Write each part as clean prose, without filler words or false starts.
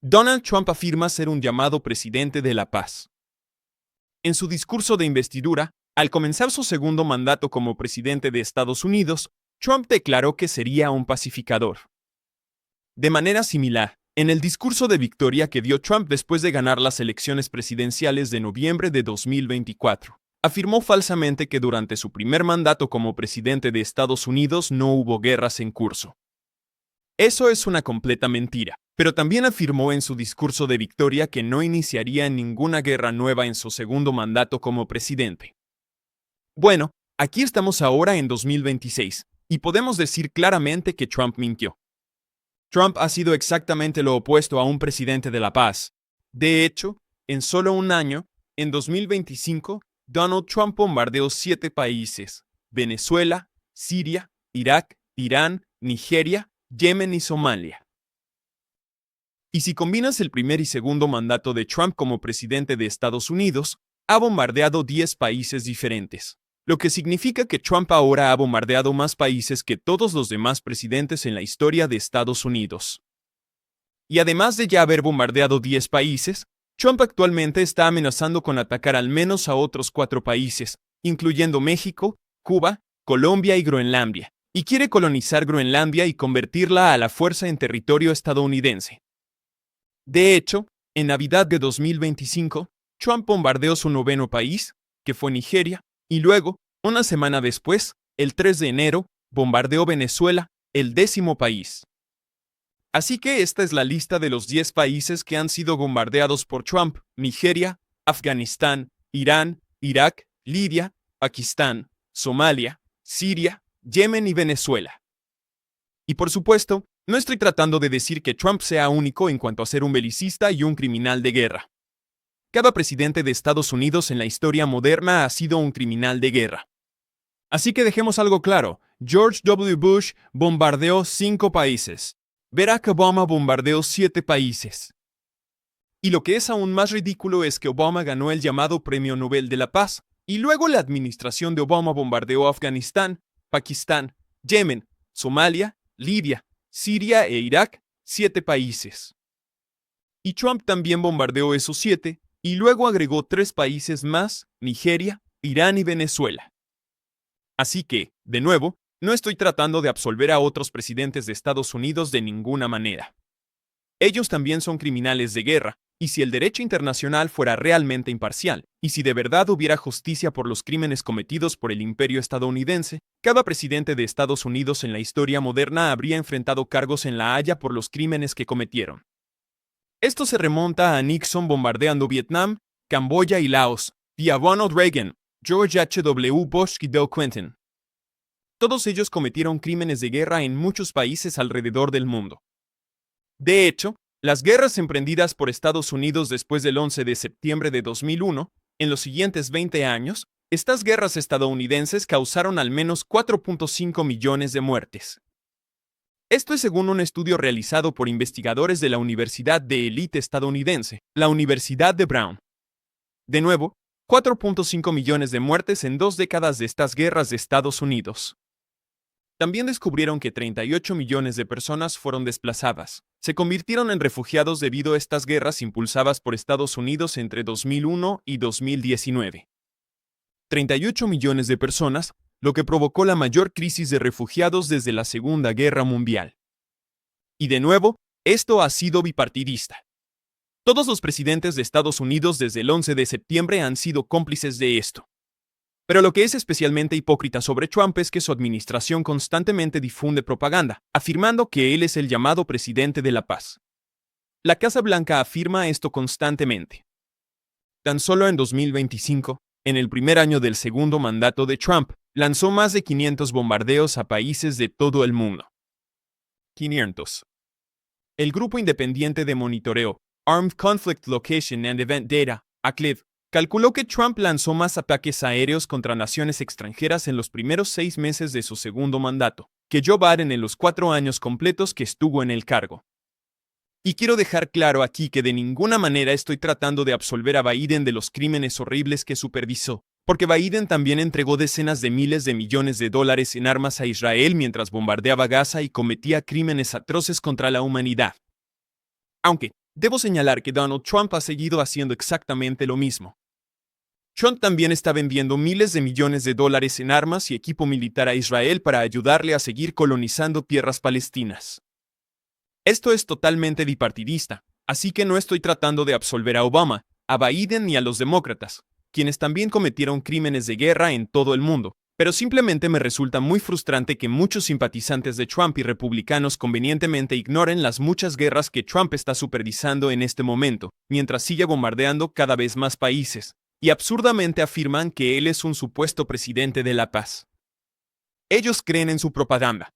Donald Trump afirma ser un llamado presidente de la paz. En su discurso de investidura, al comenzar su segundo mandato como presidente de Estados Unidos, Trump declaró que sería un pacificador. De manera similar, en el discurso de victoria que dio Trump después de ganar las elecciones presidenciales de noviembre de 2024, afirmó falsamente que durante su primer mandato como presidente de Estados Unidos no hubo guerras en curso. Eso es una completa mentira, pero también afirmó en su discurso de victoria que no iniciaría ninguna guerra nueva en su segundo mandato como presidente. Bueno, aquí estamos ahora en 2026, y podemos decir claramente que Trump mintió. Trump ha sido exactamente lo opuesto a un presidente de la paz. De hecho, en solo un año, en 2025, Donald Trump bombardeó 7 países: Venezuela, Siria, Irak, Irán, Nigeria, Yemen y Somalia. Y si combinas el primer y segundo mandato de Trump como presidente de Estados Unidos, ha bombardeado 10 países diferentes, lo que significa que Trump ahora ha bombardeado más países que todos los demás presidentes en la historia de Estados Unidos. Y además de ya haber bombardeado 10 países, Trump actualmente está amenazando con atacar al menos a otros 4 países, incluyendo México, Cuba, Colombia y Groenlandia, y quiere colonizar Groenlandia y convertirla a la fuerza en territorio estadounidense. De hecho, en Navidad de 2025, Trump bombardeó su 9º país, que fue Nigeria, y luego, una semana después, el 3 de enero, bombardeó Venezuela, el 10º país. Así que esta es la lista de los 10 países que han sido bombardeados por Trump: Nigeria, Afganistán, Irán, Irak, Libia, Pakistán, Somalia, Siria, Yemen y Venezuela. Y por supuesto, no estoy tratando de decir que Trump sea único en cuanto a ser un belicista y un criminal de guerra. Cada presidente de Estados Unidos en la historia moderna ha sido un criminal de guerra. Así que dejemos algo claro: George W. Bush bombardeó 5 países. Barack Obama bombardeó 7 países. Y lo que es aún más ridículo es que Obama ganó el llamado Premio Nobel de la Paz, y luego la administración de Obama bombardeó Afganistán, Pakistán, Yemen, Somalia, Libia, Siria e Irak, 7 países. Y Trump también bombardeó esos 7, y luego agregó 3 países más: Nigeria, Irán y Venezuela. Así que, de nuevo, no estoy tratando de absolver a otros presidentes de Estados Unidos de ninguna manera. Ellos también son criminales de guerra, y si el derecho internacional fuera realmente imparcial, y si de verdad hubiera justicia por los crímenes cometidos por el imperio estadounidense, cada presidente de Estados Unidos en la historia moderna habría enfrentado cargos en La Haya por los crímenes que cometieron. Esto se remonta a Nixon bombardeando Vietnam, Camboya y Laos, y a Ronald Reagan, George H.W. Bush y Bill Clinton. Todos ellos cometieron crímenes de guerra en muchos países alrededor del mundo. De hecho, las guerras emprendidas por Estados Unidos después del 11 de septiembre de 2001, en los siguientes 20 años, estas guerras estadounidenses causaron al menos 4.5 millones de muertes. Esto es según un estudio realizado por investigadores de la Universidad de Élite estadounidense, la Universidad de Brown. De nuevo, 4.5 millones de muertes en 2 décadas de estas guerras de Estados Unidos. También descubrieron que 38 millones de personas fueron desplazadas. Se convirtieron en refugiados debido a estas guerras impulsadas por Estados Unidos entre 2001 y 2019. 38 millones de personas, lo que provocó la mayor crisis de refugiados desde la Segunda Guerra Mundial. Y de nuevo, esto ha sido bipartidista. Todos los presidentes de Estados Unidos desde el 11 de septiembre han sido cómplices de esto. Pero lo que es especialmente hipócrita sobre Trump es que su administración constantemente difunde propaganda, afirmando que él es el llamado presidente de la paz. La Casa Blanca afirma esto constantemente. Tan solo en 2025, en el primer año del segundo mandato de Trump, lanzó más de 500 bombardeos a países de todo el mundo. 500. El grupo independiente de monitoreo, Armed Conflict Location and Event Data, ACLED, calculó que Trump lanzó más ataques aéreos contra naciones extranjeras en los primeros 6 meses de su segundo mandato que Joe Biden en los 4 años completos que estuvo en el cargo. Y quiero dejar claro aquí que de ninguna manera estoy tratando de absolver a Biden de los crímenes horribles que supervisó, porque Biden también entregó decenas de miles de millones de dólares en armas a Israel mientras bombardeaba Gaza y cometía crímenes atroces contra la humanidad. Aunque, Debo señalar que Donald Trump ha seguido haciendo exactamente lo mismo. Trump también está vendiendo miles de millones de dólares en armas y equipo militar a Israel para ayudarle a seguir colonizando tierras palestinas. Esto es totalmente bipartidista, así que no estoy tratando de absolver a Obama, a Biden ni a los demócratas, quienes también cometieron crímenes de guerra en todo el mundo, pero simplemente me resulta muy frustrante que muchos simpatizantes de Trump y republicanos convenientemente ignoren las muchas guerras que Trump está supervisando en este momento, mientras sigue bombardeando cada vez más países, y absurdamente afirman que él es un supuesto presidente de la paz. Ellos creen en su propaganda.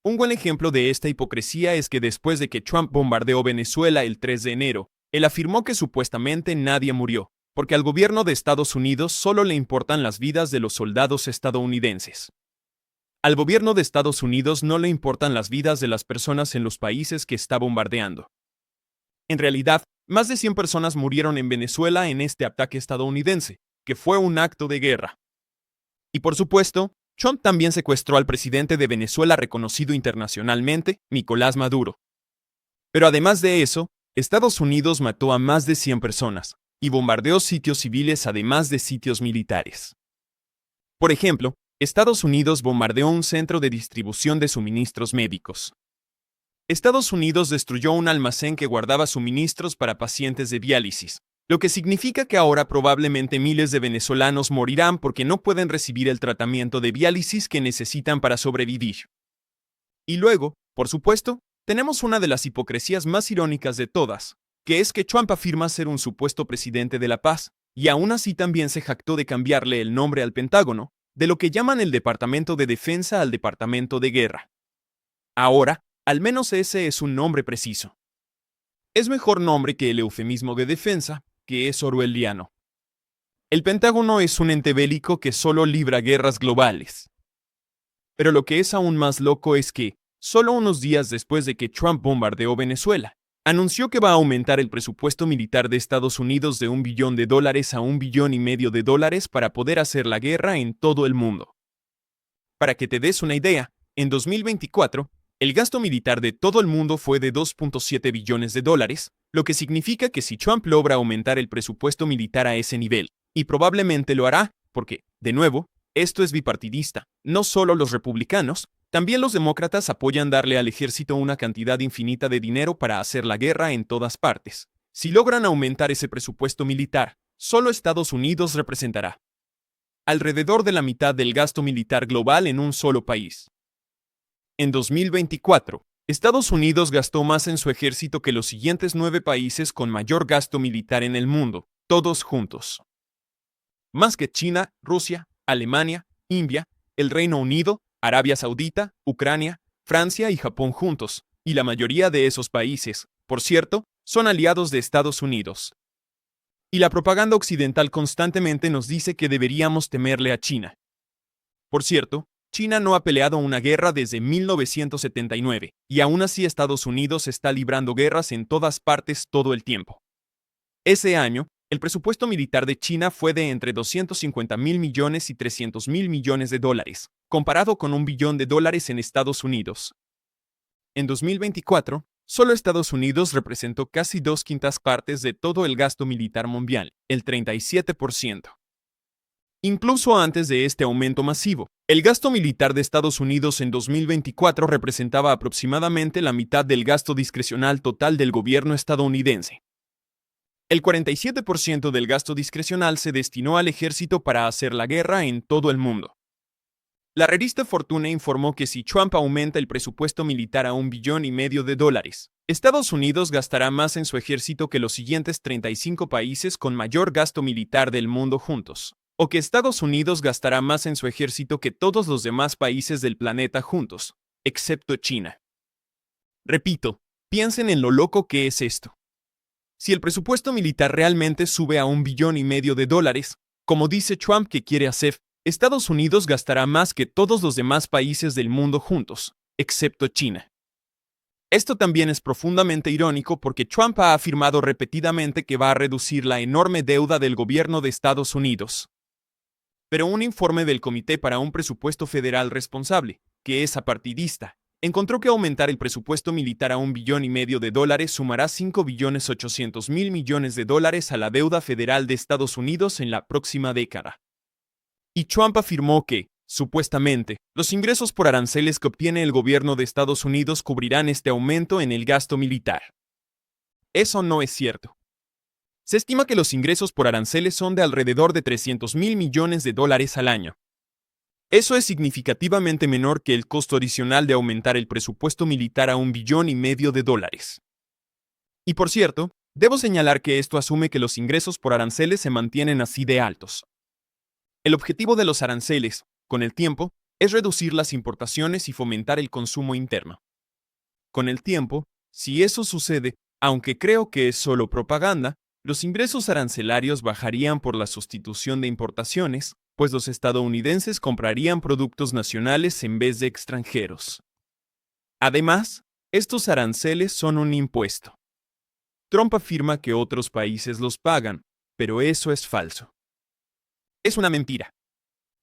Un buen ejemplo de esta hipocresía es que después de que Trump bombardeó Venezuela el 3 de enero, él afirmó que supuestamente nadie murió, porque al gobierno de Estados Unidos solo le importan las vidas de los soldados estadounidenses. Al gobierno de Estados Unidos no le importan las vidas de las personas en los países que está bombardeando. En realidad, más de 100 personas murieron en Venezuela en este ataque estadounidense, que fue un acto de guerra. Y por supuesto, Trump también secuestró al presidente de Venezuela reconocido internacionalmente, Nicolás Maduro. Pero además de eso, Estados Unidos mató a más de 100 personas y bombardeó sitios civiles además de sitios militares. Por ejemplo, Estados Unidos bombardeó un centro de distribución de suministros médicos. Estados Unidos destruyó un almacén que guardaba suministros para pacientes de diálisis, lo que significa que ahora probablemente miles de venezolanos morirán porque no pueden recibir el tratamiento de diálisis que necesitan para sobrevivir. Y luego, por supuesto, tenemos una de las hipocresías más irónicas de todas, que es que Trump afirma ser un supuesto presidente de la paz, y aún así también se jactó de cambiarle el nombre al Pentágono, de lo que llaman el Departamento de Defensa al Departamento de Guerra. Ahora, al menos ese es un nombre preciso. Es mejor nombre que el eufemismo de defensa, que es orwelliano. El Pentágono es un ente bélico que solo libra guerras globales. Pero lo que es aún más loco es que, solo unos días después de que Trump bombardeó Venezuela, anunció que va a aumentar el presupuesto militar de Estados Unidos de $1 billón a $1,5 billones para poder hacer la guerra en todo el mundo. Para que te des una idea, en 2024, el gasto militar de todo el mundo fue de $2.7 billones, lo que significa que si Trump logra aumentar el presupuesto militar a ese nivel, y probablemente lo hará, porque, de nuevo, esto es bipartidista, no solo los republicanos, también los demócratas apoyan darle al ejército una cantidad infinita de dinero para hacer la guerra en todas partes. Si logran aumentar ese presupuesto militar, solo Estados Unidos representará alrededor de la mitad del gasto militar global en un solo país. En 2024, Estados Unidos gastó más en su ejército que los siguientes 9 países con mayor gasto militar en el mundo, todos juntos. Más que China, Rusia, Alemania, India, el Reino Unido, Arabia Saudita, Ucrania, Francia y Japón juntos, y la mayoría de esos países, por cierto, son aliados de Estados Unidos. Y la propaganda occidental constantemente nos dice que deberíamos temerle a China. Por cierto, China no ha peleado una guerra desde 1979, y aún así Estados Unidos está librando guerras en todas partes todo el tiempo. Ese año, el presupuesto militar de China fue de entre $250 mil millones y $300 mil millones, comparado con $1 billón en Estados Unidos. En 2024, solo Estados Unidos representó casi 2/5 partes de todo el gasto militar mundial, el 37%. Incluso antes de este aumento masivo, el gasto militar de Estados Unidos en 2024 representaba aproximadamente la mitad del gasto discrecional total del gobierno estadounidense. El 47% del gasto discrecional se destinó al ejército para hacer la guerra en todo el mundo. La revista Fortune informó que si Trump aumenta el presupuesto militar a $1,5 billones, Estados Unidos gastará más en su ejército que los siguientes 35 países con mayor gasto militar del mundo juntos, o que Estados Unidos gastará más en su ejército que todos los demás países del planeta juntos, excepto China. Repito, piensen en lo loco que es esto. Si el presupuesto militar realmente sube a $1,5 billones, como dice Trump que quiere hacer, Estados Unidos gastará más que todos los demás países del mundo juntos, excepto China. Esto también es profundamente irónico porque Trump ha afirmado repetidamente que va a reducir la enorme deuda del gobierno de Estados Unidos. Pero un informe del Comité para un Presupuesto Federal Responsable, que es apartidista, encontró que aumentar el presupuesto militar a $1,500,000,000 sumará $5,800,000,000,000 a la deuda federal de Estados Unidos en la próxima década. Y Trump afirmó que, supuestamente, los ingresos por aranceles que obtiene el gobierno de Estados Unidos cubrirán este aumento en el gasto militar. Eso no es cierto. Se estima que los ingresos por aranceles son de alrededor de $300,000,000,000 al año. Eso es significativamente menor que el costo adicional de aumentar el presupuesto militar a $1,500,000,000. Y por cierto, debo señalar que esto asume que los ingresos por aranceles se mantienen así de altos. El objetivo de los aranceles, con el tiempo, es reducir las importaciones y fomentar el consumo interno. Con el tiempo, si eso sucede, aunque creo que es solo propaganda, los ingresos arancelarios bajarían por la sustitución de importaciones, pues los estadounidenses comprarían productos nacionales en vez de extranjeros. Además, estos aranceles son un impuesto. Trump afirma que otros países los pagan, pero eso es falso. Es una mentira.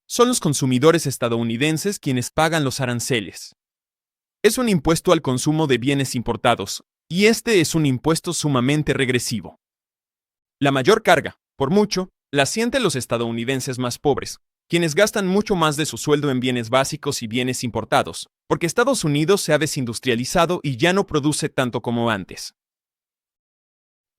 Son los consumidores estadounidenses quienes pagan los aranceles. Es un impuesto al consumo de bienes importados, y este es un impuesto sumamente regresivo. La mayor carga, por mucho, la sienten los estadounidenses más pobres, quienes gastan mucho más de su sueldo en bienes básicos y bienes importados, porque Estados Unidos se ha desindustrializado y ya no produce tanto como antes.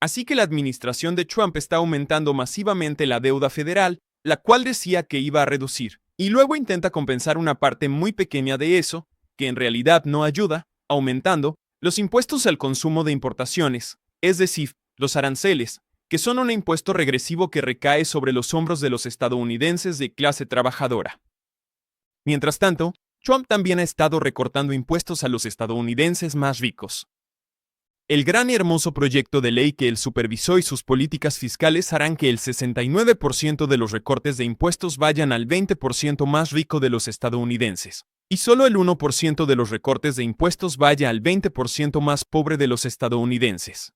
Así que la administración de Trump está aumentando masivamente la deuda federal, la cual decía que iba a reducir, y luego intenta compensar una parte muy pequeña de eso, que en realidad no ayuda, aumentando los impuestos al consumo de importaciones, es decir, los aranceles, que son un impuesto regresivo que recae sobre los hombros de los estadounidenses de clase trabajadora. Mientras tanto, Trump también ha estado recortando impuestos a los estadounidenses más ricos. El gran y hermoso proyecto de ley que él supervisó y sus políticas fiscales harán que el 69% de los recortes de impuestos vayan al 20% más rico de los estadounidenses, y solo el 1% de los recortes de impuestos vaya al 20% más pobre de los estadounidenses.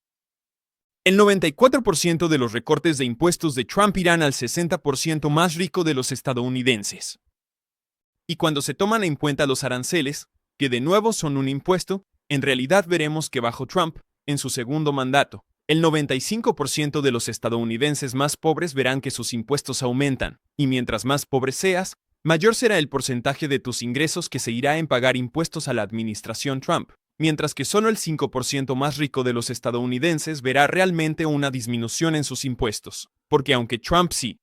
El 94% de los recortes de impuestos de Trump irán al 60% más rico de los estadounidenses. Y cuando se toman en cuenta los aranceles, que de nuevo son un impuesto, en realidad veremos que bajo Trump, en su segundo mandato, el 95% de los estadounidenses más pobres verán que sus impuestos aumentan, y mientras más pobre seas, mayor será el porcentaje de tus ingresos que se irá en pagar impuestos a la administración Trump, mientras que solo el 5% más rico de los estadounidenses verá realmente una disminución en sus impuestos, porque aunque Trump sí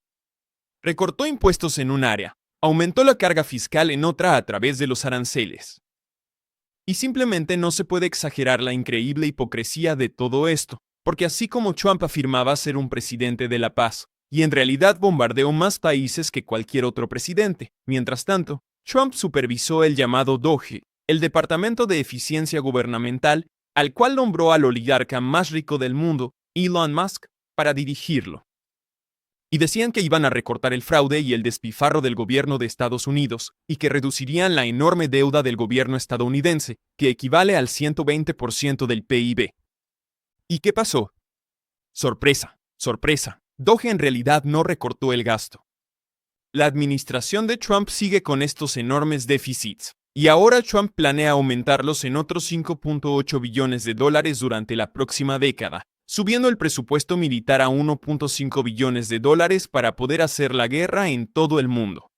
recortó impuestos en un área, aumentó la carga fiscal en otra a través de los aranceles. Y simplemente no se puede exagerar la increíble hipocresía de todo esto, porque así como Trump afirmaba ser un presidente de la paz, y en realidad bombardeó más países que cualquier otro presidente, mientras tanto, Trump supervisó el llamado DOGE, el Departamento de Eficiencia Gubernamental, al cual nombró al oligarca más rico del mundo, Elon Musk, para dirigirlo. Y decían que iban a recortar el fraude y el despilfarro del gobierno de Estados Unidos, y que reducirían la enorme deuda del gobierno estadounidense, que equivale al 120% del PIB. ¿Y qué pasó? Sorpresa, sorpresa, DOGE en realidad no recortó el gasto. La administración de Trump sigue con estos enormes déficits, y ahora Trump planea aumentarlos en otros $5.8 billones durante la próxima década, subiendo el presupuesto militar a $1.5 billones para poder hacer la guerra en todo el mundo.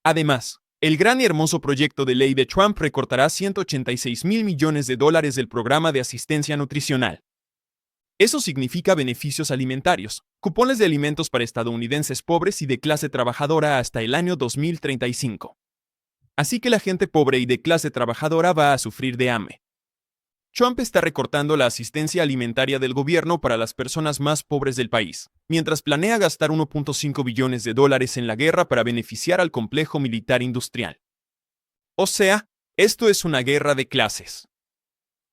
Además, el gran y hermoso proyecto de ley de Trump recortará $186,000 millones del programa de asistencia nutricional. Eso significa beneficios alimentarios, cupones de alimentos para estadounidenses pobres y de clase trabajadora hasta el año 2035. Así que la gente pobre y de clase trabajadora va a sufrir de hambre. Trump está recortando la asistencia alimentaria del gobierno para las personas más pobres del país, mientras planea gastar $1.5 billones en la guerra para beneficiar al complejo militar industrial. O sea, esto es una guerra de clases.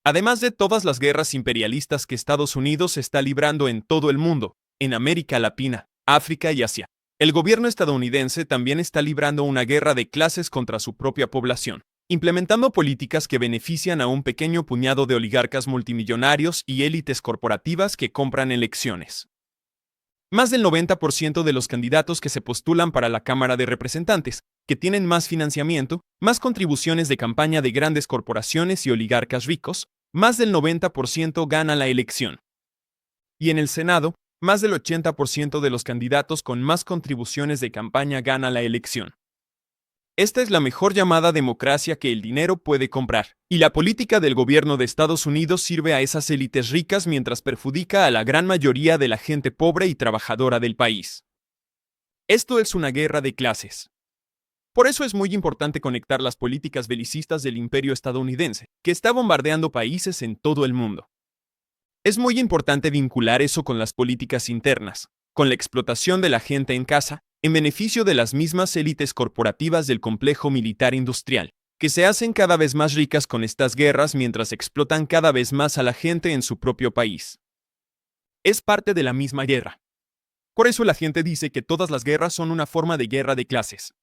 Además de todas las guerras imperialistas que Estados Unidos está librando en todo el mundo, en América Latina, África y Asia, el gobierno estadounidense también está librando una guerra de clases contra su propia población, implementando políticas que benefician a un pequeño puñado de oligarcas multimillonarios y élites corporativas que compran elecciones. Más del 90% de los candidatos que se postulan para la Cámara de Representantes, que tienen más financiamiento, más contribuciones de campaña de grandes corporaciones y oligarcas ricos, más del 90% gana la elección. Y en el Senado, más del 80% de los candidatos con más contribuciones de campaña gana la elección. Esta es la mejor llamada democracia que el dinero puede comprar, y la política del gobierno de Estados Unidos sirve a esas élites ricas mientras perjudica a la gran mayoría de la gente pobre y trabajadora del país. Esto es una guerra de clases. Por eso es muy importante conectar las políticas belicistas del imperio estadounidense, que está bombardeando países en todo el mundo. Es muy importante vincular eso con las políticas internas, con la explotación de la gente en casa, en beneficio de las mismas élites corporativas del complejo militar industrial, que se hacen cada vez más ricas con estas guerras mientras explotan cada vez más a la gente en su propio país. Es parte de la misma guerra. Por eso la gente dice que todas las guerras son una forma de guerra de clases.